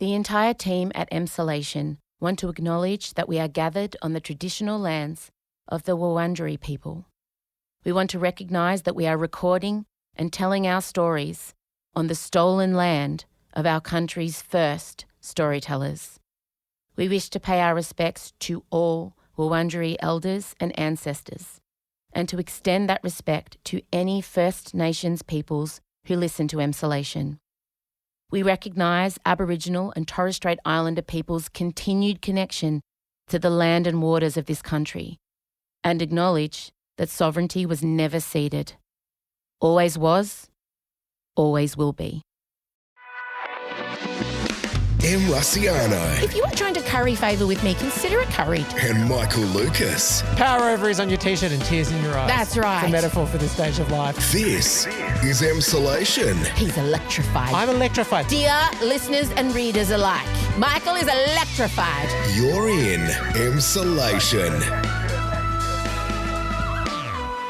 The entire team at Emsolation want to acknowledge that we are gathered on the traditional lands of the Wurundjeri people. We want to recognise that we are recording and telling our stories on the stolen land of our country's first storytellers. We wish to pay our respects to all Wurundjeri elders and ancestors, and to extend that respect to any First Nations peoples who listen to Emsolation. We recognise Aboriginal and Torres Strait Islander peoples' continued connection to the land and waters of this country, and acknowledge that sovereignty was never ceded. Always was, always will be. Emrussiano If you are trying to curry favour with me, consider it curried. and Michael Lucas. Power ovaries on your t-shirt and tears in your eyes. That's right. It's a metaphor for this stage of life. This is Emsolation. He's electrified. I'm electrified. Dear listeners and readers alike, Michael is electrified. You're in Emsolation.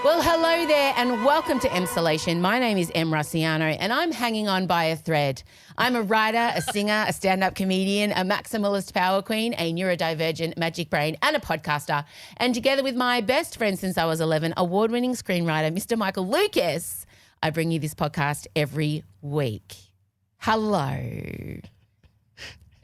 Well, hello there and welcome to Emsolation. My name is Em Russiano and I'm hanging on by a thread. I'm a writer, a singer, a stand-up comedian, a maximalist power queen, a neurodivergent magic brain and a podcaster. And together with my best friend since I was 11, award-winning screenwriter, Mr. Michael Lucas, I bring you this podcast every week. Hello.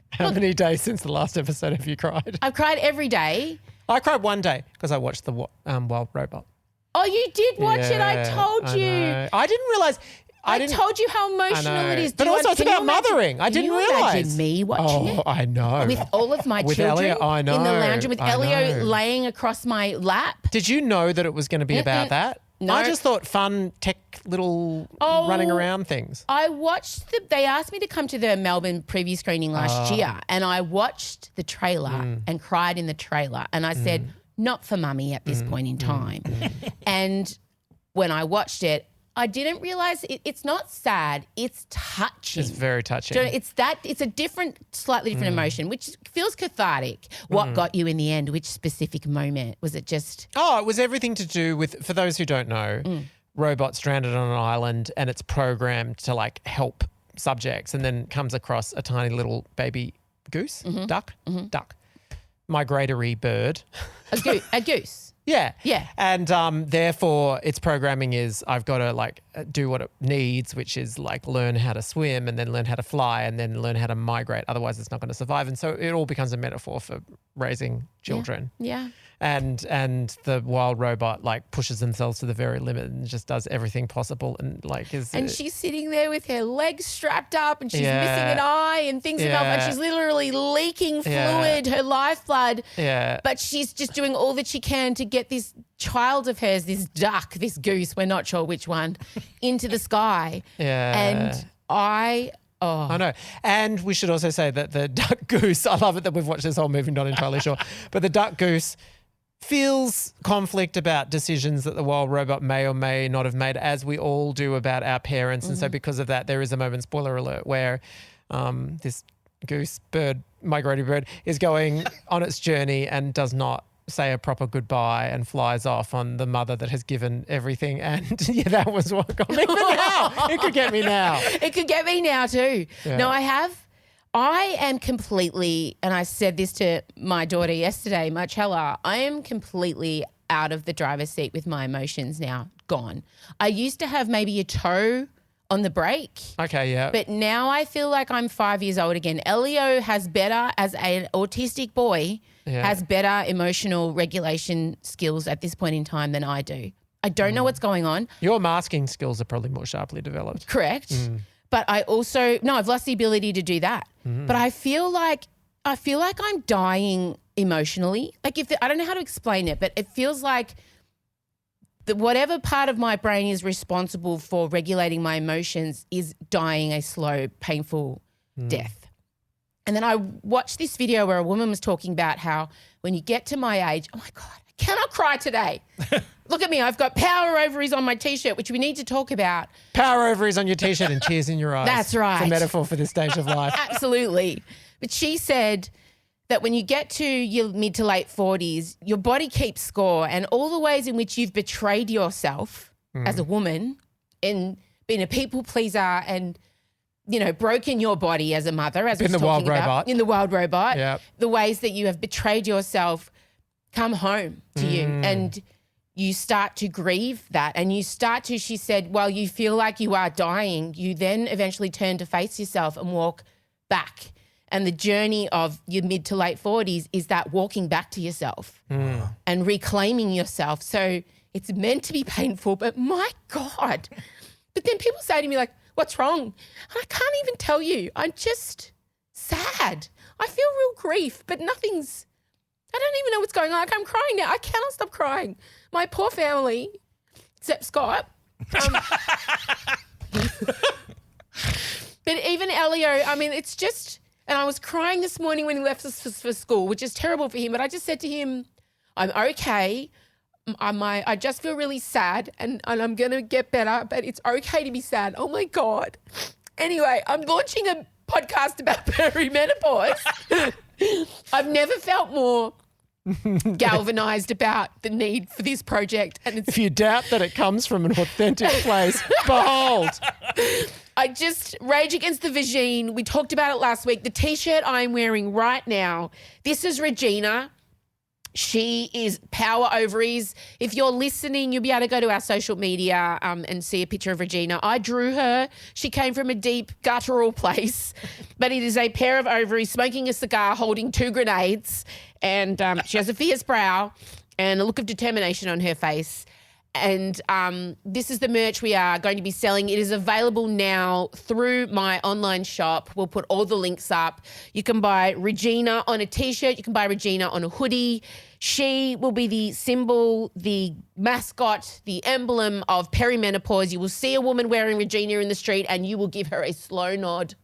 How many days since the last episode have you cried? I've cried every day. I cried one day because I watched the Wild Robot. Oh, you did watch it. I told you. Know. I didn't realise. I told you how emotional it is. But also it's about mothering. I didn't realise. Imagine me watching it? I know. With all of my With children Elliot, I know. in the lounge room with I Elio know. laying across my lap. Did you know that it was going to be about that? No. I just thought fun tech little running around things. I watched they asked me to come to the Melbourne preview screening last year and I watched the trailer and cried in the trailer and I said, not for mummy at this point in time. And when I watched it, I didn't realise it's not sad, it's touching. It's very touching. It's a different, slightly different emotion, which feels cathartic. What got you in the end? Which specific moment? Was it just... Oh, it was everything to do with, for those who don't know, robot stranded on an island and it's programmed to like help subjects and then comes across a tiny little baby goose, duck, migratory bird. A goose. Yeah. Yeah. And therefore its programming is I've got to like do what it needs, which is like learn how to swim and then learn how to fly and then learn how to migrate. Otherwise it's not going to survive. And so it all becomes a metaphor for raising children. Yeah. And the wild robot like pushes themselves to the very limit and just does everything possible and like is... And she's sitting there with her legs strapped up and she's missing an eye and things enough and she's literally leaking fluid, her lifeblood. Yeah. But she's just doing all that she can to get this child of hers, this duck, this goose, we're not sure which one, into the sky. Yeah. And I know. And we should also say that the duck goose, I love it that we've watched this whole movie, not entirely sure, but the duck goose feels conflict about decisions that the wild robot may or may not have made, as we all do about our parents. And so because of that, there is a moment, spoiler alert, where this goose bird, migratory bird, is going on its journey and does not say a proper goodbye and flies off on the mother that has given everything. And yeah, that was what got me. But now, it could get me now. It could get me now too. Yeah. No, I am completely, and I said this to my daughter yesterday, Marcella, I am completely out of the driver's seat with my emotions now, gone. I used to have maybe a toe on the brake. Okay, yeah. But now I feel like I'm 5 years old again. Elio has better, as an autistic boy, has better emotional regulation skills at this point in time than I do. I don't know what's going on. Your masking skills are probably more sharply developed. Correct. But I also, I've lost the ability to do that. But I feel like I'm dying emotionally. Like I don't know how to explain it, but it feels like whatever part of my brain is responsible for regulating my emotions is dying a slow, painful death. And then I watched this video where a woman was talking about how when you get to my age, oh my God, I cannot cry today. Look at me, I've got power ovaries on my T-shirt, which we need to talk about. Power ovaries on your T-shirt and tears in your eyes. That's right. It's a metaphor for this stage of life. Absolutely. But she said that when you get to your mid to late 40s, your body keeps score, and all the ways in which you've betrayed yourself as a woman and been a people pleaser and broken your body as a mother, as In the Wild Robot. In the Wild Robot. Yep. The ways that you have betrayed yourself come home to you, and you start to grieve that, and she said, while you feel like you are dying, you then eventually turn to face yourself and walk back. And the journey of your mid to late 40s is that walking back to yourself and reclaiming yourself. So it's meant to be painful, but my God. But then people say to me like, what's wrong? And I can't even tell you. I'm just sad. I feel real grief, but I don't even know what's going on. Like, I'm crying now. I cannot stop crying. My poor family, except Scott. But even Elio, I mean, it's just, and I was crying this morning when he left us for school, which is terrible for him. But I just said to him, I'm okay. I just feel really sad and I'm going to get better, but it's okay to be sad. Oh, my God. Anyway, I'm launching a podcast about perimenopause. I've never felt more galvanized about the need for this project. And If you doubt that it comes from an authentic place, behold. I just rage against the vagine. We talked about it last week. The T-shirt I'm wearing right now, this is Regina. She is Power Ovaries. If you're listening, you'll be able to go to our social media and see a picture of Regina. I drew her. She came from a deep guttural place, but it is a pair of ovaries smoking a cigar, holding 2 grenades, and she has a fierce brow and a look of determination on her face. And this is the merch we are going to be selling. It is available now through my online shop. We'll put all the links up. You can buy Regina on a T-shirt. You can buy Regina on a hoodie. She will be the symbol, the mascot, the emblem of perimenopause. You will see a woman wearing Regina in the street and you will give her a slow nod.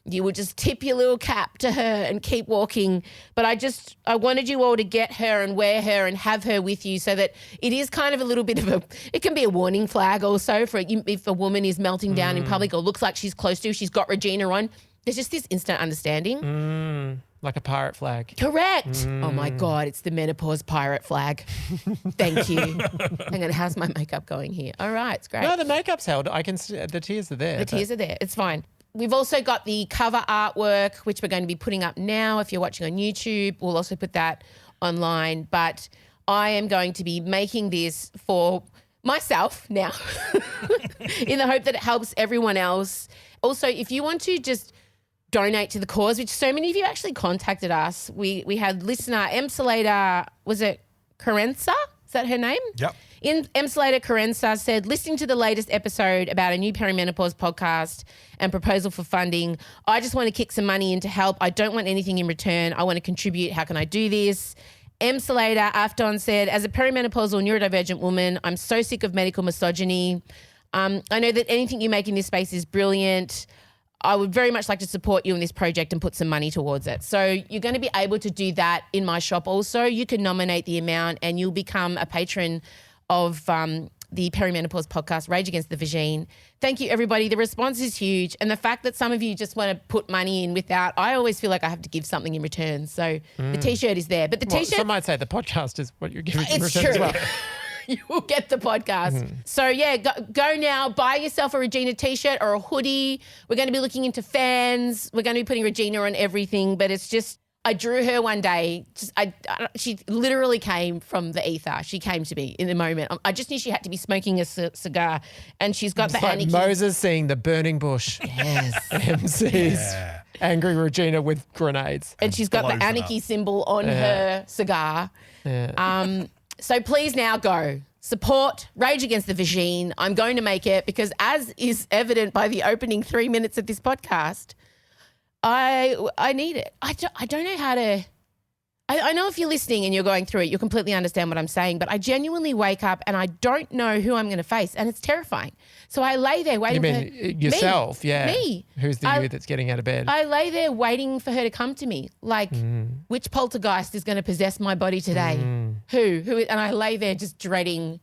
You will just tip your little cap to her and keep walking. But I wanted you all to get her and wear her and have her with you so that it is kind of a little bit of it can be a warning flag also for if a woman is melting down in public or looks like she's close to, she's got Regina on. There's just this instant understanding. Like a pirate flag. Correct. Oh my God, it's the menopause pirate flag. Thank you. Hang on, how's my makeup going here? All right, it's great. No, the makeup's held. I can see the tears are there. The tears are there. It's fine. We've also got the cover artwork, which we're going to be putting up now. If you're watching on YouTube, we'll also put that online. But I am going to be making this for myself now in the hope that it helps everyone else. Also, if you want to just donate to the cause, which so many of you actually contacted us. We had listener Emsolator, was it Carenza? Is that her name? Yep. Emsolator Carenza said, listening to the latest episode about a new perimenopause podcast and proposal for funding, I just want to kick some money in to help. I don't want anything in return. I want to contribute. How can I do this? Emsolator Afton said, as a perimenopausal neurodivergent woman, I'm so sick of medical misogyny. I know that anything you make in this space is brilliant. I would very much like to support you in this project and put some money towards it. So you're going to be able to do that in my shop also. You can nominate the amount and you'll become a patron of the Perimenopause podcast, Rage Against the Vagine. Thank you, everybody. The response is huge. And the fact that some of you just want to put money in without, I always feel like I have to give something in return. So the T-shirt is there. But the T-shirt... Some might say the podcast is what you're giving in it's return true. as well. You will get the podcast. So, yeah, go now. Buy yourself a Regina T-shirt or a hoodie. We're going to be looking into fans. We're going to be putting Regina on everything. But it's just, I drew her one day. She literally came from the ether. She came to me in the moment. I just knew she had to be smoking a cigar. And she's got It's the like Anakin. Moses seeing the burning bush. Yes. MC's angry Regina with grenades. And she's got the blows it Anarchy up. symbol on her cigar. Yeah. So please now go. Support Rage Against the Vagine. I'm going to make it because, as is evident by the opening 3 minutes of this podcast, I need it. I don't know how to... I know if you're listening and you're going through it, you'll completely understand what I'm saying, but I genuinely wake up and I don't know who I'm going to face, and it's terrifying. So I lay there waiting You mean yourself? Me. Yeah. Me. Who's the you that's getting out of bed? I lay there waiting for her to come to me. Like, which poltergeist is going to possess my body today? Who? And I lay there just dreading.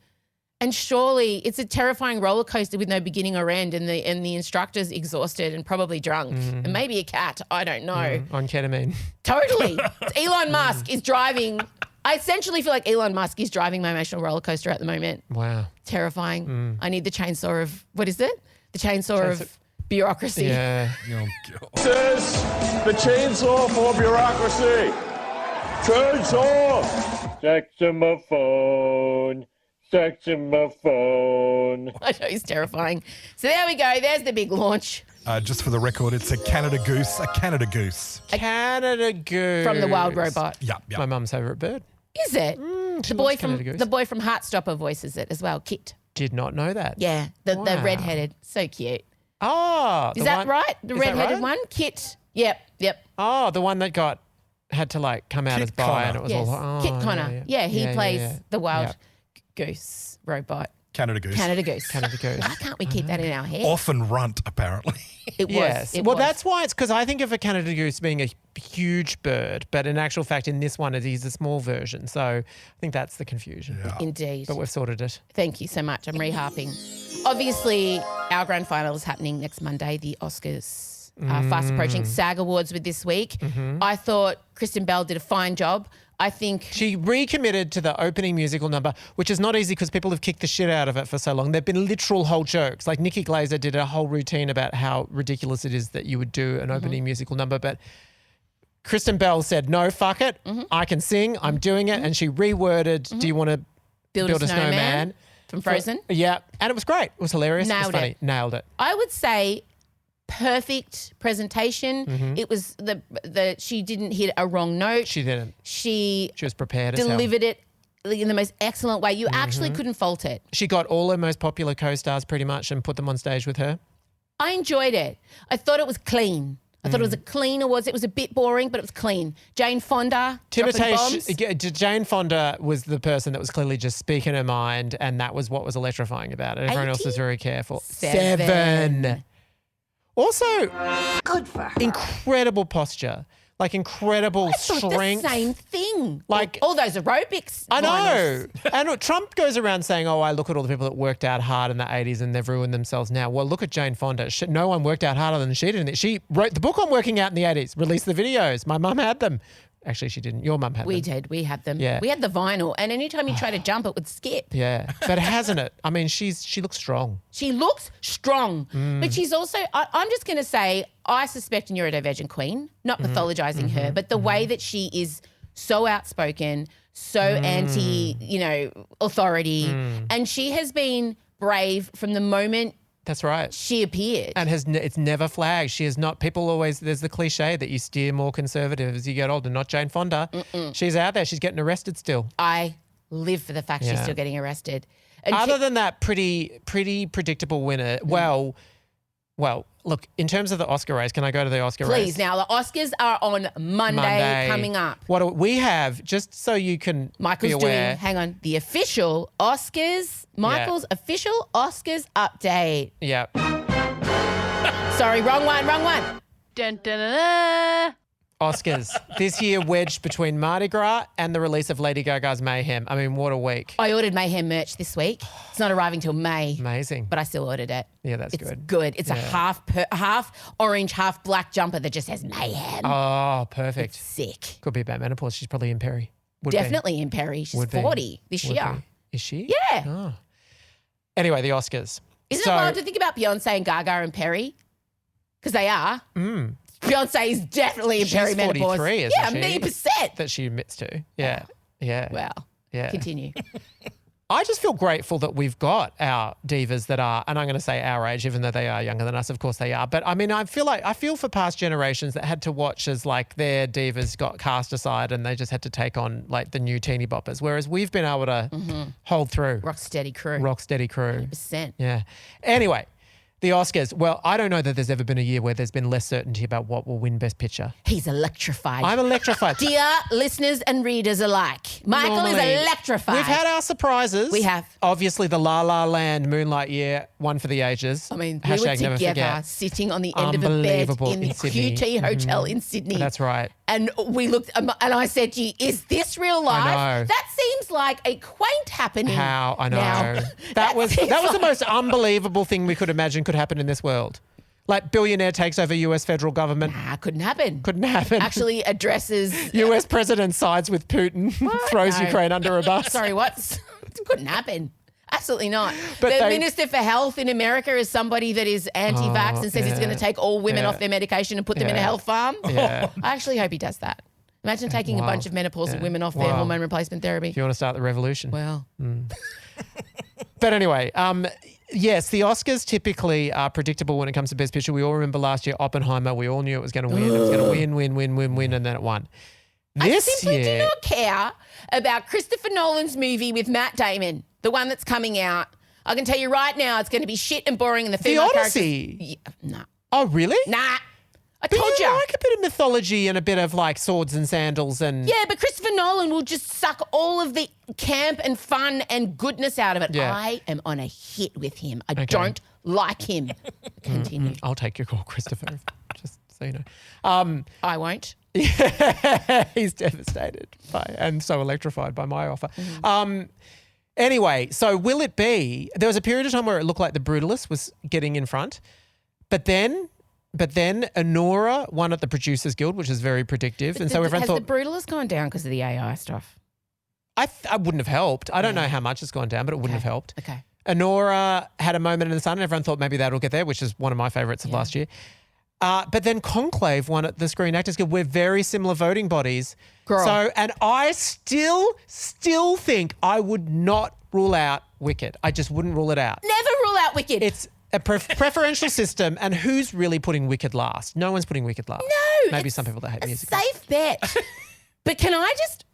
And surely it's a terrifying roller coaster with no beginning or end, and the instructor's exhausted and probably drunk, and maybe a cat. I don't know. On ketamine. Totally. Elon Musk is driving. I essentially feel like Elon Musk is driving my emotional roller coaster at the moment. Wow. Terrifying. I need the chainsaw of, what is it? The chainsaw of Bureaucracy. Yeah. Oh, God. This is the chainsaw for bureaucracy. Chainsaw! Saxophone. Saxophone. I know he's terrifying. So there we go. There's the big launch Just for the record, it's a Canada goose. A Canada goose. Canada goose. from the wild robot. Yep. My mum's favourite bird. Is it? she the loves Canada goose. boy from Heartstopper voices it as well. Kit. Did not know that. Yeah, the Wow. redheaded. So cute. Oh. Is that right? The redheaded one? Kit. Yep. Oh, the one that had to come out Kit as bi Connor. and it was Yes. all. Kit Connor. Yeah, he plays the wild Yeah. goose robot. Canada goose. Canada goose. Canada goose. Why can't we keep that in our head? Often runt, apparently. It was. Yes. It Well, was. that's why it's because I think of a Canada goose being a huge bird, but in actual fact, in this one, it is a small version. So I think that's the confusion. Yeah. Indeed. But we've sorted it. Thank you so much. I'm reharping. Obviously, our grand final is happening next Monday. The Oscars are fast approaching. SAG Awards with this week. I thought Kristen Bell did a fine job. I think She recommitted to the opening musical number, which is not easy because people have kicked the shit out of it for so long. There've been literal whole jokes. Like Nikki Glaser did a whole routine about how ridiculous it is that you would do an opening musical number. But Kristen Bell said, no, fuck it. I can sing. I'm doing it. And she reworded, do you want to Build a Snowman from Frozen. Yeah. And it was great. It was hilarious. It Nailed was funny. it. Nailed it. I would say perfect presentation. It was she didn't hit a wrong note. She didn't. She She was prepared as hell. delivered it in the most excellent way. You actually couldn't fault it. She got all her most popular co-stars pretty much and put them on stage with her. I enjoyed it. I thought it was clean. I thought it was a clean awards. It was a bit boring, but it was clean. Jane Fonda, dropping bombs. Jane Fonda was the person that was clearly just speaking her mind, and that was what was electrifying about it. Everyone else was very careful. 7. Also, good for her. Incredible posture, incredible I thought strength. the same thing. Like- all those aerobics. I liners. know. And Trump goes around saying, oh, I look at all the people that worked out hard in the 80s and they've ruined themselves now. Well, look at Jane Fonda. No one worked out harder than she did. She wrote the book on working out in the 80s, released the videos. My mum had them. Actually, she didn't. Your mum had them. We did. We had them. Yeah. We had the vinyl, and anytime you try to jump, it would skip. Yeah. But hasn't it? I mean, she looks strong. She looks strong, but she's also, I'm just going to say, I suspect a neurodivergent queen, not pathologizing her, but the way that she is so outspoken, so anti, authority, and she has been brave from the moment That's right. she appeared. And it's never flagged. She is not, people always, there's the cliche that you steer more conservative as you get older. Not Jane Fonda. She's out there. She's getting arrested still. I live for the fact she's Yeah. still getting arrested. And Other than that, pretty predictable winner. Well, look, in terms of the Oscar race, can I go to the Oscar race? please, now the Oscars are on Monday coming up. What do we have, just so you can Michael's be aware. the official Oscars, Michael's official Oscars update. Yeah. Sorry, wrong one. Dun, dun, dun, dun. Oscars. This year wedged between Mardi Gras and the release of Lady Gaga's Mayhem. I mean, what a week. I ordered Mayhem merch this week. It's not arriving till May, Amazing. but I still ordered it. Yeah, that's It's good. good. It's a half orange, half black jumper that just says Mayhem. Oh, perfect. Sick. Could be about menopause. She's probably in Perry. Would be. Definitely in Perry. She's Would be. 40 this Would year. be. Is she? Yeah. Oh. Anyway, the Oscars. Isn't So- it wild to think about Beyonce and Gaga and Perry? Because they are. Beyonce is definitely in She's perimenopause. 43, isn't yeah, she? a million percent. That she admits to. Yeah. Yeah. Wow. Yeah. Continue. I just feel grateful that we've got our divas that are, and I'm going to say our age, even though they are younger than us, of course they are. But I mean, I feel for past generations that had to watch as their divas got cast aside and they just had to take on the new teeny boppers. Whereas we've been able to hold through. Rock steady crew. Rock steady crew. 100%. Yeah. Anyway, the Oscars. Well, I don't know that there's ever been a year where there's been less certainty about what will win Best Picture. He's electrified. I'm electrified. Dear listeners and readers alike, Michael Normally, is electrified. We've had our surprises. We have. Obviously, the La La Land Moonlight year, one for the ages. I mean, we Hashtag were never together forget. sitting on the end of a bed Unbelievable in the in Sydney. QT Hotel in Sydney. That's right. And we looked, and I said to you, is this real life? I know. That seems like a quaint happening. How I know Now. that was seems the like- most unbelievable thing we could imagine could happen in this world. Billionaire takes over US federal government. Couldn't happen. Couldn't happen. Actually addresses. US president sides with Putin, throws No. Ukraine under a bus. Sorry, what? Couldn't happen. Absolutely not. But the Minister for Health in America is somebody that is anti-vax and says he's going to take all women off their medication and put them in a health farm. Yeah. I actually hope he does that. Imagine taking a bunch of menopausal women off their hormone replacement therapy. If you want to start the revolution. Well. But anyway, yes, the Oscars typically are predictable when it comes to Best Picture. We all remember last year Oppenheimer. We all knew it was going to win. It was going to win, and then it won. I simply do not care about Christopher Nolan's movie with Matt Damon, the one that's coming out. I can tell you right now, it's going to be shit and boring, and the female Odyssey. Nah. Oh, really? Nah. I But told you you. like a bit of mythology and a bit of like swords and sandals and Yeah, but Christopher Nolan will just suck all of the camp and fun and goodness out of it. Yeah. I am on a hit with him. I don't like him. Continue. I'll take your call, Christopher. Just so you know. I won't. He's devastated and so electrified by my offer. Anyway, so will it be? There was a period of time where it looked like the Brutalist was getting in front, but then Anora won at the Producers Guild, which is very predictive, and so everyone has thought the Brutalist gone down because of the AI stuff? I wouldn't have helped. I don't know how much it's gone down, but it wouldn't have helped. Okay. Honora had a moment in the sun, and everyone thought maybe that'll get there, which is one of my favourites of last year. But then Conclave won at the Screen Actors Guild. We're very similar voting bodies. Girl. So, and I still think I would not rule out Wicked. I just wouldn't rule it out. Never rule out Wicked. It's a preferential system, and who's really putting Wicked last? No one's putting Wicked last. No, Maybe it's some people that hate a music. safe bet. But can I just...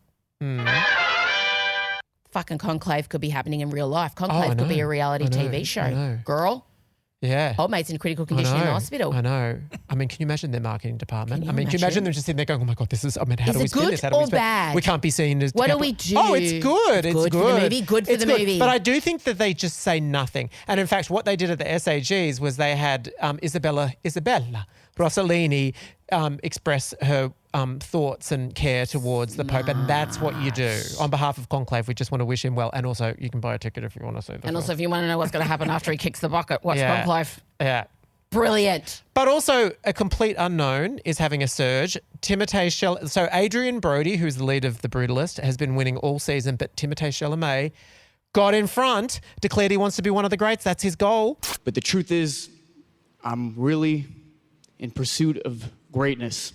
Fucking Conclave could be happening in real life. Conclave could be a reality TV show. I know. Girl, Yeah. old mate's in critical condition in the hospital. I know. I mean, can you imagine their marketing department? Can you can you imagine? imagine them just sitting there going, oh my God, this is, how do Is we it spin good this? How do we or spin? bad? We can't be seen as... What do we do? Oh, it's good. It's Good good. for the movie, good for It's the movie. But I do think that they just say nothing. And in fact, what they did at the SAGs was they had Isabella Rossellini express her thoughts and care towards the Pope, and that's what you do. On behalf of Conclave, we just want to wish him well, and also you can buy a ticket if you want to see the film. And also, if you want to know what's going to happen after he kicks the bucket, watch Conclave. Yeah. Brilliant. But also, a complete unknown is having a surge. So Adrian Brody, who's the lead of The Brutalist, has been winning all season, but Timothée Chalamet got in front, declared he wants to be one of the greats. That's his goal. But the truth is, I'm really in pursuit of greatness.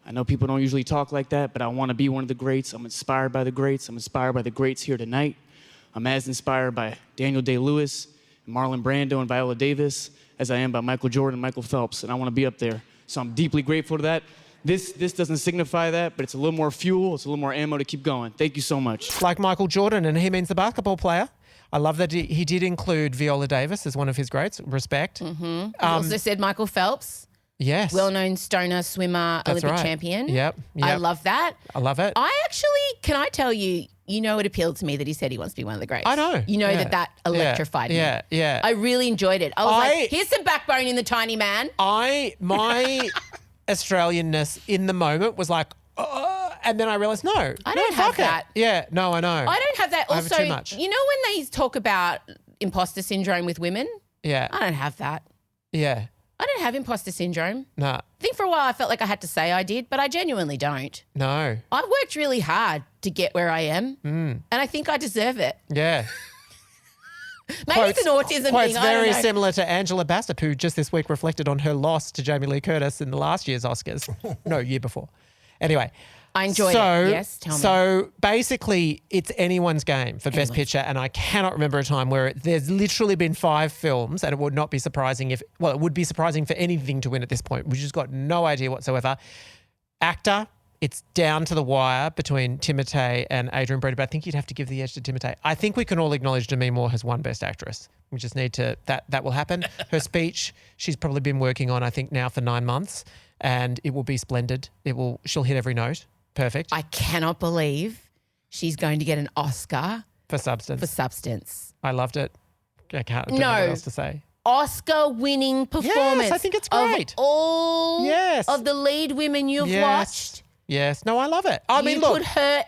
I know people don't usually talk like that, but I want to be one of the greats. I'm inspired by the greats. I'm inspired by the greats here tonight. I'm as inspired by Daniel Day-Lewis, Marlon Brando, and Viola Davis as I am by Michael Jordan and Michael Phelps, and I want to be up there. So I'm deeply grateful to that. This doesn't signify that, but it's a little more fuel, it's a little more ammo to keep going. Thank you so much. Like Michael Jordan, and he means the basketball player. I love that he did include Viola Davis as one of his greats. Respect. He also said Michael Phelps, Yes. well-known stoner swimmer, That's Olympic right. champion. Yep. I love that. I love it. Can I tell you, it appealed to me that he said he wants to be one of the greats. I know. That electrified me. Yeah. I really enjoyed it. I was like, here's some backbone in the tiny man. My Australianness in the moment was like, and then I realised, no. I don't have that. Yeah, no, I know. I don't have that. I have it Also, too much. when they talk about imposter syndrome with women, Yeah. I don't have that. Yeah. I don't have imposter syndrome. No. I think for a while I felt like I had to say I did, but I genuinely don't. No. I've worked really hard to get where I am, and I think I deserve it. Yeah. Maybe it's an autism Quotes thing. I very don't know. similar to Angela Bassett, who just this week reflected on her loss to Jamie Lee Curtis in the last year's Oscars. No, year before. Anyway. I enjoyed it. Yes, tell me. So basically, it's anyone's game for Best Picture, and I cannot remember a time where there's literally been 5 films, and it would not be surprising it would be surprising for anything to win at this point. We've just got no idea whatsoever. Actor, it's down to the wire between Timothée and Adrian Brody, but I think you'd have to give the edge to Timothée. I think we can all acknowledge Demi Moore has won Best Actress. We just need to, that will happen. Her speech, she's probably been working on, I think, now for 9 months, and it will be splendid. She'll hit every note. Perfect. I cannot believe she's going to get an Oscar For Substance. for Substance. I loved it. I don't know what else to say. Oscar-winning performance. Yes, I think it's great. Of all of the lead women you've watched. Yes. No, I love it. I mean, you look. put her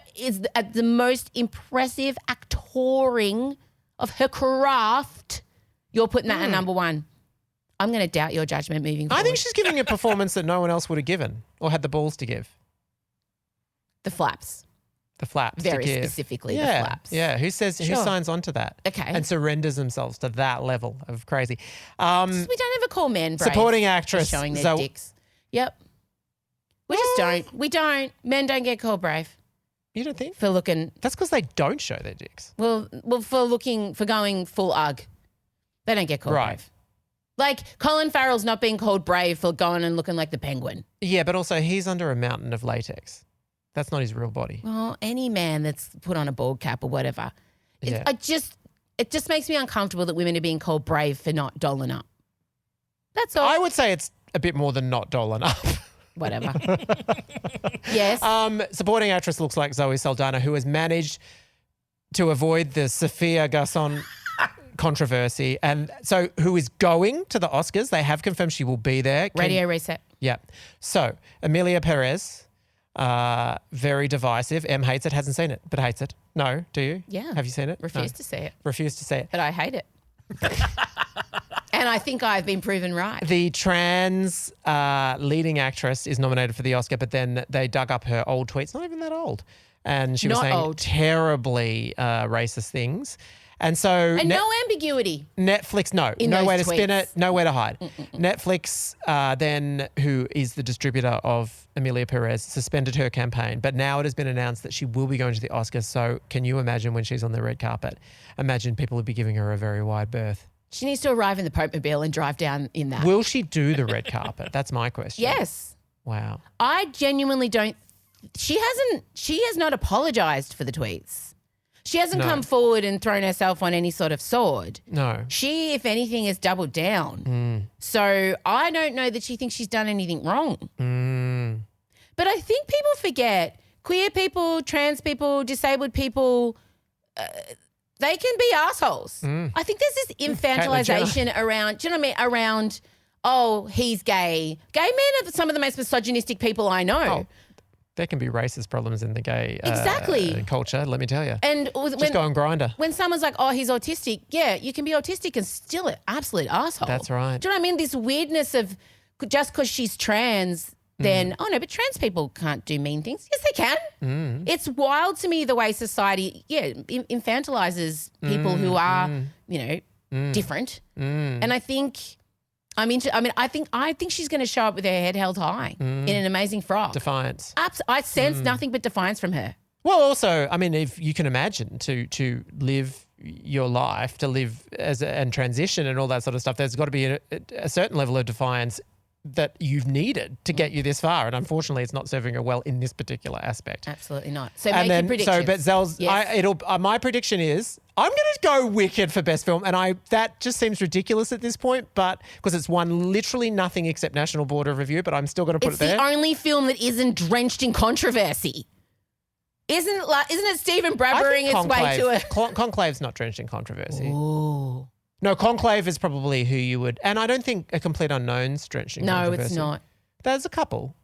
at the most impressive actoring of her craft. You're putting that at number 1. I'm going to doubt your judgment moving forward. I think she's giving a performance that no one else would have given or had the balls to give. The flaps. the flaps. Very to give. specifically the Yeah, flaps. Yeah, who Sure. signs on to that? Okay. And surrenders themselves to that level of crazy. We don't ever call men brave. Supporting for actress showing their Zoe. dicks. Yep. We just don't. We don't. Men don't get called brave You don't think? for looking. That's because they don't show their dicks. Well, for going full UGG. They don't get called Right. brave. Like Colin Farrell's not being called brave for going and looking like the penguin. Yeah, but also he's under a mountain of latex. That's not his real body. Well, any man that's put on a bald cap or whatever. Yeah. It just makes me uncomfortable that women are being called brave for not dolling up. That's all. I would say it's a bit more than not dolling up. Whatever. Yes. Supporting actress looks like Zoe Saldana, who has managed to avoid the Sofia Garçon controversy, and so who is going to the Oscars. They have confirmed she will be there. Radio Reset. Yeah. So Emilia Perez, very divisive. Em hates it, hasn't seen it, but hates it. No, do you? Yeah. Have you seen it? Refuse No. to see it. Refuse to see it. But I hate it. And I think I've been proven right. The trans leading actress is nominated for the Oscar, but then they dug up her old tweets, not even that old. And she was Not saying old. terribly racist things. And so And no ambiguity. Netflix, no. In No those way to spin tweets. it, nowhere to hide. Netflix then, who is the distributor of Emilia Perez, suspended her campaign. But now it has been announced that she will be going to the Oscars. So can you imagine when she's on the red carpet? Imagine people would be giving her a very wide berth. She needs to arrive in the Popemobile and drive down in that. Will she do the red carpet? That's my question. Yes. Wow. I genuinely don't. She has not apologized for the tweets. She hasn't No. come forward and thrown herself on any sort of sword. No. She, if anything, has doubled down. Mm. So I don't know that she thinks she's done anything wrong. Mm. But I think people forget queer people, trans people, disabled people, they can be assholes. I think there's this infantilization around, do you know what I mean? Around, oh, he's gay. Gay men are some of the most misogynistic people I know. Oh, there can be racist problems in the gay Exactly. culture, let me tell you. And Just go on Grindr. when someone's like, oh, he's autistic, yeah, you can be autistic and still an absolute asshole. That's right. Do you know what I mean? This weirdness of just because she's trans, then, oh no, but trans people can't do mean things. Yes, they can. It's wild to me the way society, infantilizes people who are, different. And I think, I think she's going to show up with her head held high in an amazing frock. Defiance. I sense nothing but defiance from her. Well, also, I mean, if you can imagine to live your life, to live and transition and all that sort of stuff, there's got to be a certain level of defiance that you've needed to get you this far. And unfortunately, it's not serving her well in this particular aspect. Absolutely not. So make your predictions. But Zell's, Yes. my prediction is I'm going to go Wicked for Best Film. And that just seems ridiculous at this point, but because it's won literally nothing except National Board of Review, but I'm still going to put It's it there. the only film that isn't drenched in controversy. Isn't it Stephen Brabbering its way to a... Conclave's not drenched in controversy. Ooh. No, Conclave is probably who you would... And I don't think A Complete Unknown's drenched in No, controversy. it's not. There's a couple.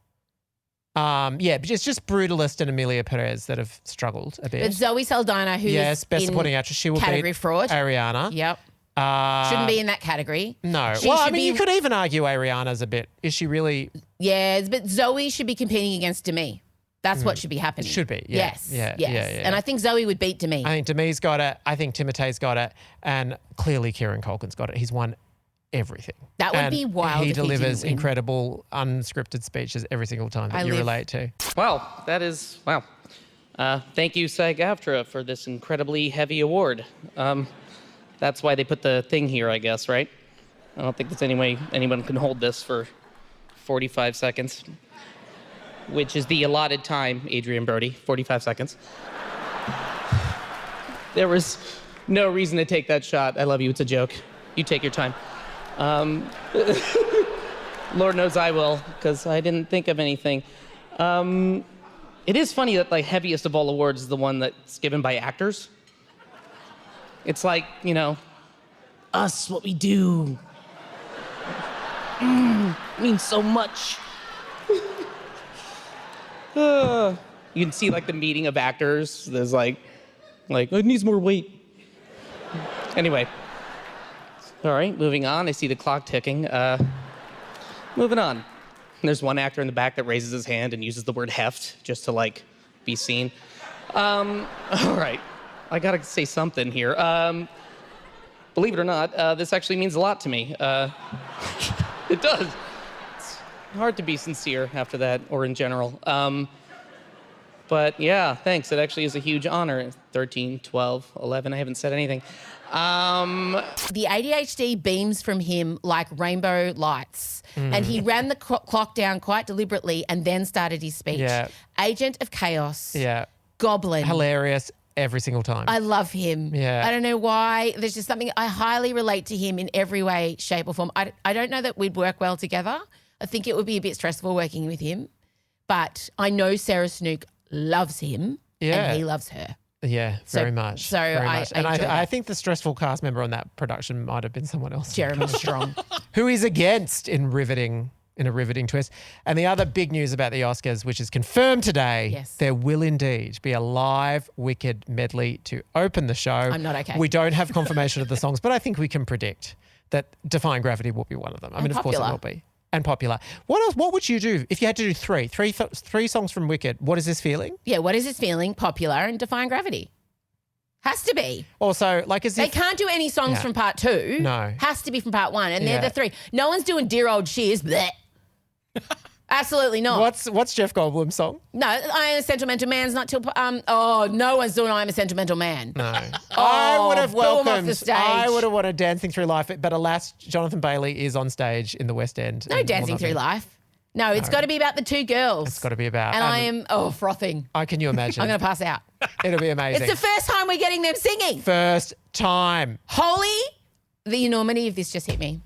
But it's just Brutalist and Emilia Perez that have struggled a bit. But Zoe Saldana, who's Best in Supporting Actress. She will category beat fraud. Ariana. Yep. Uh, Shouldn't be in that category. No. She Well, I should mean, be- you could even argue Ariana's a bit... Is she really... Yeah, but Zoe should be competing against Demi. That's what should be happening. Should be, yeah. Yes. Yeah, yes. yeah. And I think Zoe would beat Demi. I think Demi's got it. I think Timotei's got it. And clearly Kieran Culkin's got it. He's won everything. That would And be wild He if he delivers didn't win. incredible unscripted speeches every single time that you relate to. Wow, that is, wow. Thank you, SAG-AFTRA, for this incredibly heavy award. That's why they put the thing here, I guess, right? I don't think there's any way anyone can hold this for 45 seconds, which is the allotted time, Adrian Brody, 45 seconds. There was no reason to take that shot. I love you, it's a joke. You take your time. Lord knows I will, because I didn't think of anything. It is funny that the heaviest of all awards is the one that's given by actors. It's like, us, what we do. Means so much. You can see the meeting of actors. There's it needs more weight. Anyway. All right, moving on. I see the clock ticking. Moving on. There's one actor in the back that raises his hand and uses the word heft just to be seen. All right. I gotta say something here. Believe it or not, this actually means a lot to me. It does. It's hard to be sincere after that, or in general. But yeah, thanks. It actually is a huge honor. 13, 12, 11, I haven't said anything. The ADHD beams from him like rainbow lights. And he ran the clock down quite deliberately and then started his speech. Yeah. Agent of Chaos. Yeah. Goblin. Hilarious every single time. I love him. Yeah. I don't know why. There's just something, I highly relate to him in every way, shape or form. I don't know that we'd work well together. I think it would be a bit stressful working with him. But I know Sarah Snook loves him and he loves her. Yeah, very much. So very I much. And enjoy I that. think the stressful cast member on that production might have been someone else. Jeremy Strong. Who is against in a riveting twist. And the other big news about the Oscars, which is confirmed today, Yes. there will indeed be a live Wicked medley to open the show. I'm not okay. We don't have confirmation of the songs, but I think we can predict that Defying Gravity will be one of them. I mean, of course it will be. And popular. What else? What would you do if you had to do three songs from Wicked? What is this feeling? Yeah, what is this feeling? Popular and Defying Gravity. Has to be. Also, like as They if can't do any songs from part 2. No. Has to be from part 1. And Yeah. they're the 3. No one's doing Dear Old Shiz. Bleh. Absolutely not. what's Jeff Goldblum's song? No, I am a sentimental man's not till no one's doing I am a sentimental man. No. I would have boom off the welcomed. stage. I would have wanted Dancing Through Life, but alas, Jonathan Bailey is on stage in the West End. No and will Dancing not Through be. Life. No, it's got to be about the 2 girls. It's got to be about. And I am frothing. Can you imagine? I'm going to pass out. It'll be amazing. It's the first time we're getting them singing. First time. Holy, the enormity of this just hit me.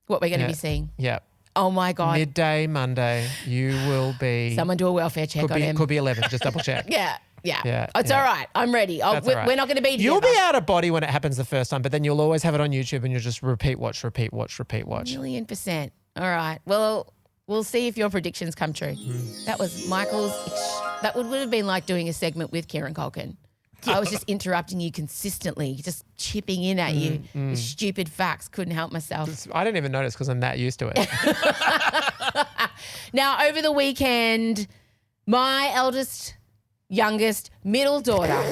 What we're going to be seeing. Yeah. Oh my God. Midday Monday, you will be. Someone do a welfare check on him. Could be 11. Just double check. Yeah. It's yeah. all right. I'm ready. That's all right. We're not going to be together. You'll be out of body when it happens the first time, but then you'll always have it on YouTube and you'll just repeat watch. 1,000,000%. All right. Well, we'll see if your predictions come true. That was Michael's. That would have been like doing a segment with Kieran Culkin. I was just interrupting you consistently, just chipping in at you with stupid facts. Couldn't help myself. I didn't even notice because I'm that used to it. Now, over the weekend, my eldest, youngest, middle daughter.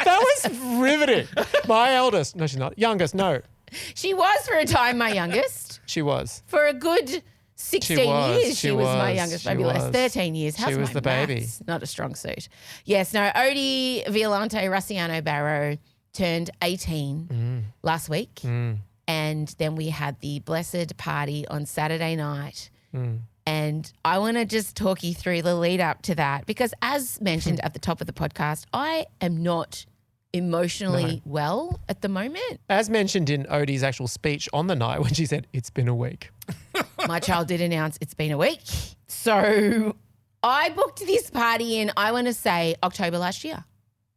That was riveting. My eldest. No, she's not. Youngest, no. She was for a time my youngest. She was. For a good 16 years, she was my youngest, maybe less. 13 years. How's She was my the baby. maths? Not a strong suit. Yes, no, Odie Violante Russiano Barrow turned 18 last week. And then we had the blessed party on Saturday night. And I want to just talk you through the lead up to that because as mentioned at the top of the podcast, I am not emotionally well at the moment. As mentioned in Odie's actual speech on the night when she said, it's been a week. My child did announce it's been a week. So I booked this party in, I want to say, October last year.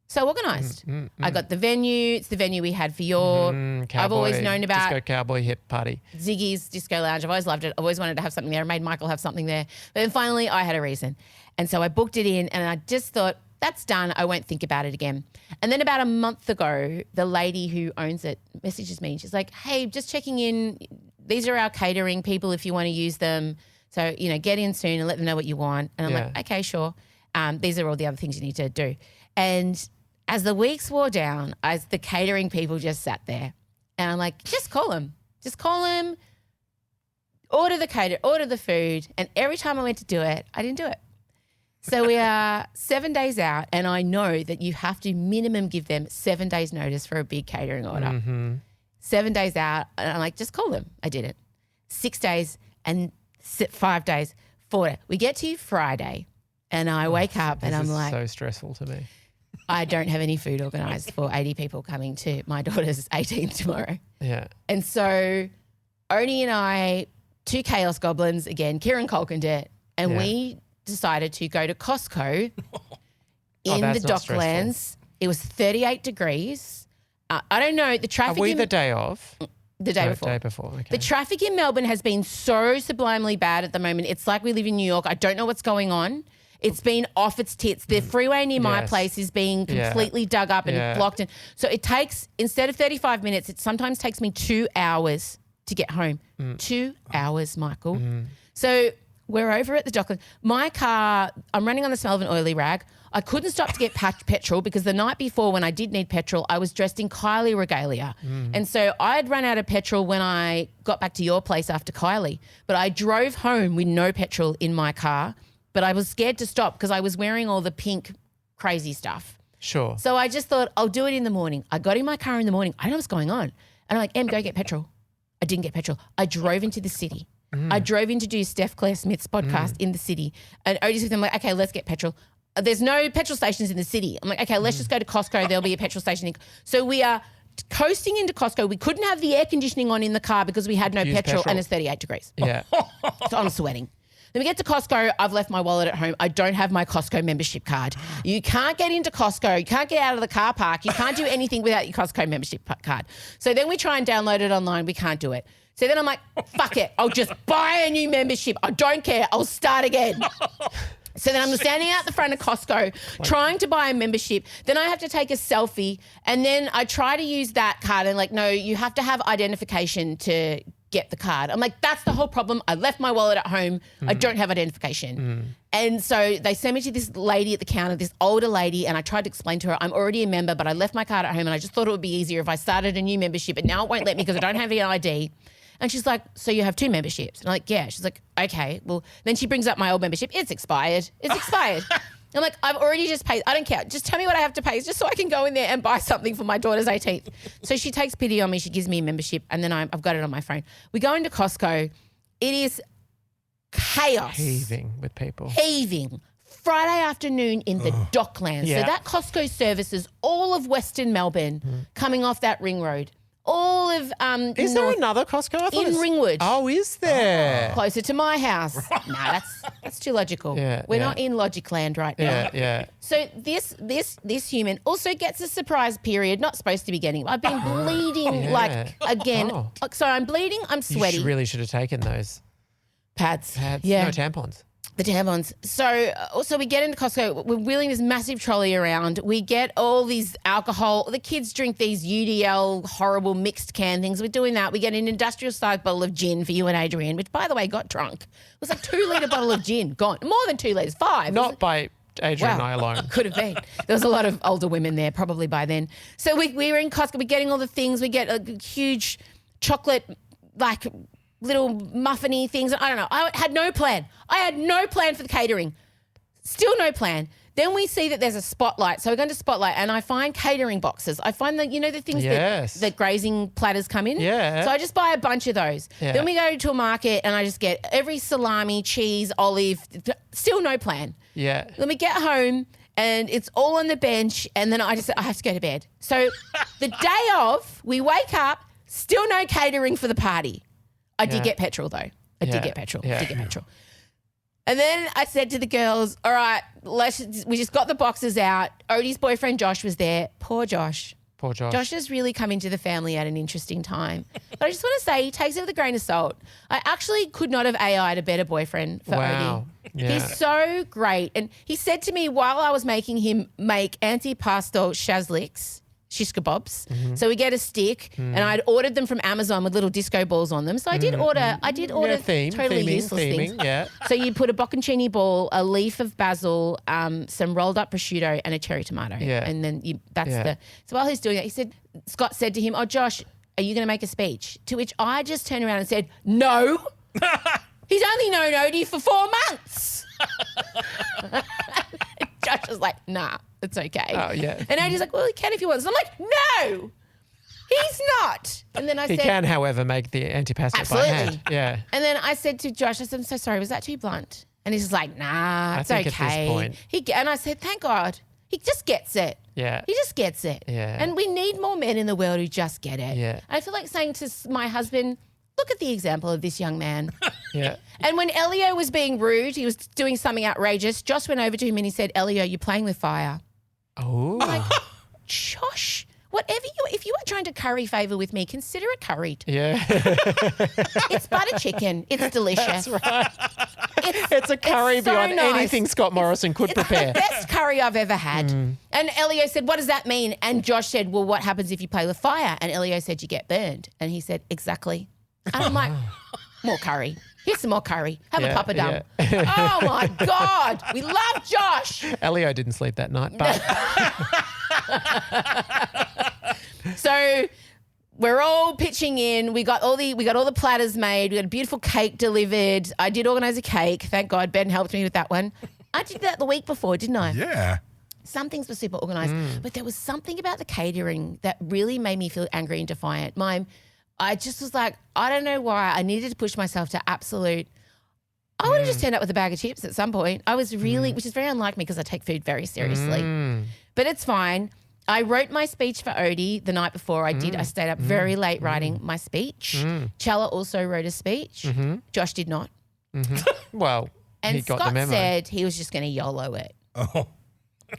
So organised. I got the venue. It's the venue we had for your, I've always known about Disco Cowboy Hip Party. Ziggy's Disco Lounge. I've always loved it. I've always wanted to have something there. I made Michael have something there. But then finally I had a reason. And so I booked it in and I just thought, that's done. I won't think about it again. And then about a month ago, the lady who owns it messages me. She's like, hey, just checking in. These are our catering people if you want to use them. So, get in soon and let them know what you want. And I'm like, okay, sure. These are all the other things you need to do. And as the weeks wore down, as the catering people just sat there and I'm like, just call them. Just call them, order the food. And every time I went to do it, I didn't do it. So we are 7 days out and I know that you have to minimum give them 7 days notice for a big catering order. 7 days out and I'm like, just call them. I did it. 6 days and 5 days, 4 days. We get to Friday and I wake up and I'm like, so stressful to me. I don't have any food organised for 80 people coming to my daughter's 18th tomorrow. Yeah. And so Odie and I, 2 chaos goblins, again, Kieran Culkin did, and we decided to go to Costco in the Docklands. It was 38 degrees. I don't know, the traffic. Are we the day of? The day before. Day before, okay. The traffic in Melbourne has been so sublimely bad at the moment. It's like we live in New York. I don't know what's going on. It's been off its tits. The freeway near my place is being completely dug up and blocked. And so it takes, instead of 35 minutes, it sometimes takes me 2 hours to get home. 2 hours, Michael. So we're over at the Dockland. My car, I'm running on the smell of an oily rag. I couldn't stop to get petrol because the night before when I did need petrol, I was dressed in Kylie regalia. And so I'd run out of petrol when I got back to your place after Kylie. But I drove home with no petrol in my car, but I was scared to stop because I was wearing all the pink crazy stuff. Sure. So I just thought, I'll do it in the morning. I got in my car in the morning. I don't know what's going on. And I'm like, Em, go get petrol. I didn't get petrol. I drove into the city. I drove in to do Steph Claire Smith's podcast in the city. And Odie's with them, like, okay, let's get petrol. There's no petrol stations in the city. I'm like, okay, let's just go to Costco. There'll be a petrol station. So we are coasting into Costco. We couldn't have the air conditioning on in the car because we had no petrol and it's 38 degrees. Yeah. So I'm sweating. Then we get to Costco. I've left my wallet at home. I don't have my Costco membership card. You can't get into Costco. You can't get out of the car park. You can't do anything without your Costco membership card. So then we try and download it online. We can't do it. So then I'm like, fuck it. I'll just buy a new membership. I don't care. I'll start again. So then I'm standing out the front of Costco trying to buy a membership. Then I have to take a selfie and then I try to use that card and like, no, you have to have identification to get the card. I'm like, that's the whole problem. I left my wallet at home. I don't have identification. And so they sent me to this lady at the counter, this older lady, and I tried to explain to her, I'm already a member, but I left my card at home and I just thought it would be easier if I started a new membership, and now it won't let me because I don't have an ID. And she's like, so you have 2 memberships? And I'm like, yeah. She's like, okay. Well, then she brings up my old membership. It's expired. It's expired. I'm like, I've already just paid. I don't care. Just tell me what I have to pay just so I can go in there and buy something for my daughter's 18th. So she takes pity on me. She gives me a membership and then I've got it on my phone. We go into Costco. It is chaos. Heaving with people. Heaving. Friday afternoon in the Docklands. Yeah. So that Costco services all of Western Melbourne coming off that ring road. All of Is there another Costco? I thought in it's- Ringwood. Oh, is there? Closer to my house. No, that's too logical. Yeah, We're yeah. not in Logic Land right now. Yeah, yeah. So this human also gets a surprise period, not supposed to be getting. I've been bleeding Yeah. like again. Oh. Like, so I'm bleeding, I'm sweaty. You really should have taken those Pads. pads. Yeah. No tampons. The tampons. So also we get into Costco. We're wheeling this massive trolley around. We get all these alcohol. The kids drink these UDL horrible mixed can things. We're doing that. We get an industrial sized bottle of gin for you and Adrian, which by the way got drunk. It was like 2 litre bottle of gin gone. More than 2 litres, 5. Not by Adrian and I Wow. alone. Could have been. There was a lot of older women there probably by then. So we were in Costco. We're getting all the things. We get a huge chocolate, like little muffiny things. I don't know. I had no plan. I had no plan for the catering. Still no plan. Then we see that there's a Spotlight. So we're going to Spotlight and I find catering boxes. I find the, you know, the things Yes. that grazing platters come in? Yeah. So I just buy a bunch of those. Yeah. Then we go to a market and I just get every salami, cheese, olive. Still no plan. Yeah. Then we get home and it's all on the bench and then I have to go to bed. So the day of, we wake up, still no catering for the party. I did Yeah. get petrol though. I Yeah. did get petrol. Yeah. I did get petrol. And then I said to the girls, all right, we just got the boxes out. Odie's boyfriend Josh was there. Poor Josh. Poor Josh. Josh has really come into the family at an interesting time. But I just want to say he takes it with a grain of salt. I actually could not have AI'd a better boyfriend for Wow. Odie. Yeah. He's so great. And he said to me while I was making him make antipasto shazliks, shish kebabs. Mm-hmm. So we get a stick and I'd ordered them from Amazon with little disco balls on them. So I did order Mm-hmm. Yeah, theme, totally theming, useless things. yeah. So you put a bocconcini ball, a leaf of basil, some rolled up prosciutto and a cherry tomato. Yeah. And then that's Yeah. so while he's doing that, Scott said to him, oh, Josh, are you going to make a speech? To which I just turned around and said, no. He's only known Odie for 4 months. Josh was like, nah, it's okay. Oh, yeah. And Odie's like, well, he can if he wants. I'm like, no, he's not. And then I He said, can, however, make the antipasto by Absolutely. hand. Yeah. and then I said to Josh, I said, I'm so sorry, was that too blunt? And he's just like, nah, it's think okay. at this point- And I said, thank God. He just gets it. Yeah. He just gets it. Yeah. And we need more men in the world who just get it. Yeah. I feel like saying to my husband, look at the example of this young man. Yeah. And when Elio was being rude, he was doing something outrageous, Josh went over to him and he said, Elio, you're playing with fire. Oh. Like, Josh, if you are trying to curry favour with me, consider it curried. Yeah. It's butter chicken. It's delicious. That's right. It's, It's a curry it's so beyond nice. anything Scott Morrison could It's prepare. the best curry I've ever had. And Elio said, what does that mean? And Josh said, well, what happens if you play with fire? And Elio said, you get burned. And he said, exactly. And I'm like, more curry. Here's some more curry. Have a Yeah, papadum. Oh, my God. We love Josh. Elio didn't sleep that night, but So we're all pitching in. We got all the platters made. We got a beautiful cake delivered. I did organise a cake. Thank God Ben helped me with that one. I did that the week before, didn't I? Yeah. Some things were super organised, but there was something about the catering that really made me feel angry and defiant. I just was like, I don't know why. I needed to push myself to absolute. I would have just turned up with a bag of chips at some point. I was really, which is very unlike me because I take food very seriously. But it's fine. I wrote my speech for Odie the night before. I stayed up very late writing my speech. Chella also wrote a speech. Josh did not. well, And he got Scott the memo. said he was just going to YOLO it. Oh.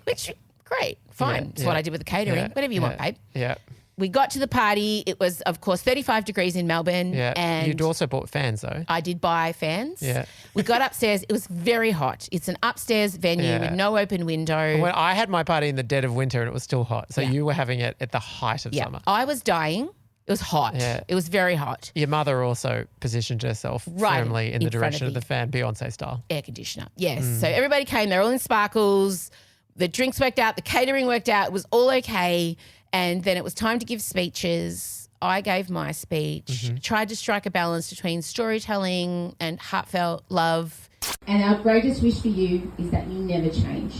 Which, great, fine. It's yeah. what I did with the catering. Whatever you want, babe. Yeah. We got to the party. It was, of course, 35 degrees in Melbourne. Yeah. And You'd also bought fans though. I did buy fans. Yeah. We got upstairs. It was very hot. It's an upstairs venue with no open window. When I had my party in the dead of winter and it was still hot. So you were having it at the height of summer. I was dying. It was hot. Yeah. It was very hot. Your mother also positioned herself Right firmly in the in front direction of of the fan, Beyonce style. Air conditioner. Yes. So everybody came. They're all in sparkles. The drinks worked out. The catering worked out. It was all okay. And then it was time to give speeches. I gave my speech, tried to strike a balance between storytelling and heartfelt love. And our greatest wish for you is that you never change.